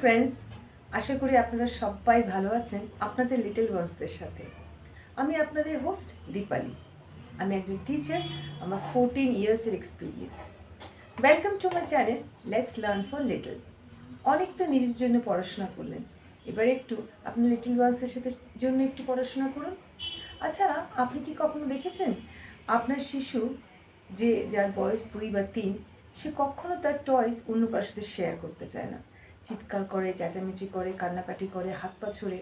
Friends, আশা করি আপনারা সবাই ভালো আছেন আপনাদের লিটল ওয়ান্সদের সাথে। আমি আপনাদের হোস্ট দীপালি। আমি একজন টিচার, আমার 14 ইয়ার্সের experience. Welcome to my channel let's learn for little. অনেক তো নিজের জন্য পড়াশোনা করলেন, এবার একটু আপনার লিটল ওয়ান্সের সাথে জন্য একটু পড়াশোনা করুন। আচ্ছা, আপনি কি কখনো দেখেছেন আপনার শিশু যার বয়স 2 বা 3, সে কখনো তার টয়েস অন্য কারোর সাথে শেয়ার করতে চায় না? চিৎকার করে, চেঁচামেচি করে, কান্নাকাটি করে, হাত পা ছড়ে।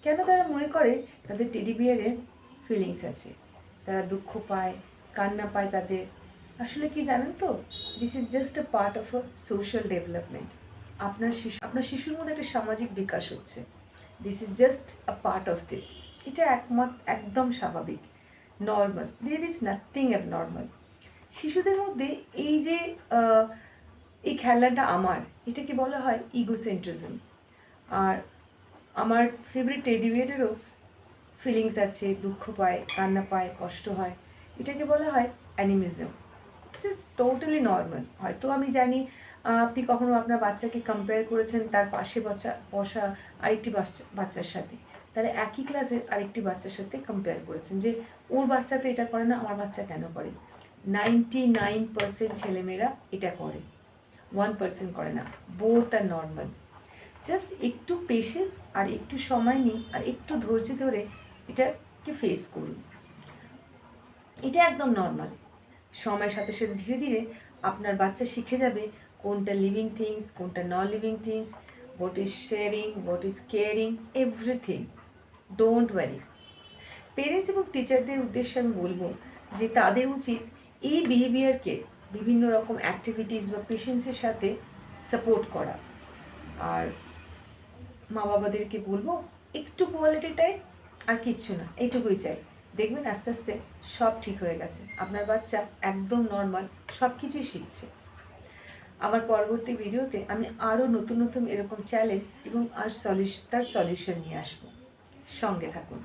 কেন? তারা মনে করে তাদের টেডি বিয়ারের ফিলিংস আছে, তারা দুঃখ পায়, কান্না পায় তাদের। আসলে কি জানেন তো, this is just a part of a social development. আপনার শিশুর মধ্যে একটা সামাজিক বিকাশ হচ্ছে। This is just a part of this. এটা একদম স্বাভাবিক, normal. There is nothing abnormal. শিশুদের মধ্যে এই যে এই খেলাটা এটাকে বলা হয় ইগোসেন্ট্রিজম। আর আমার ফেভারিট টেডি বিয়ারেরও ফিলিংস আছে, দুঃখ পায়, কান্না পায়, কষ্ট হয়। এটাকে বলা হয় অ্যানিমিজম। Just totally normal. হয়তো আমি জানি আপনি কখনো আপনার বাচ্চাকে কম্পেয়ার করেছেন তার পাশে বসা আরেকটি বাচ্চার সাথে, তাহলে একই ক্লাসের আরেকটি বাচ্চার সাথে কম্পেয়ার করেছেন যে ওর বাচ্চা তো এটা করে না, আমার বাচ্চা কেন করে। 99% ছেলেমেয়েরা এটা করে, 1% করে না। বোথ আর নর্মাল। জাস্ট একটু পেশেন্স আর একটু সময় নিন আর একটু ধৈর্য ধরে এটাকে ফেস করুন। এটা একদম নর্মাল। সময়ের সাথে সাথে ধীরে ধীরে আপনার বাচ্চা শিখে যাবে কোনটা লিভিং থিংস, কোনটা non living things, what is sharing, what is caring, everything. Don't worry. Parents এবং টিচারদের উদ্দেশ্যে আমি বলবো যে তাদের উচিত এই বিহেভিয়ারকে বিভিন্ন রকম অ্যাক্টিভিটিস বা পেশেন্সের সাথে সাপোর্ট করা। আর মা বাবাদেরকে বলবো একটু কোয়ালিটি টাইম, আর কিচ্ছু না, এইটুকুই চাই। দেখবেন আস্তে আস্তে সব ঠিক হয়ে গেছে, আপনার বাচ্চা একদম নর্মাল, সব কিছুই শিখছে। আমার পরবর্তী ভিডিওতে আমি আরও নতুন নতুন এরকম চ্যালেঞ্জ এবং তার সলিউশন নিয়ে আসবো। সঙ্গে থাকুন।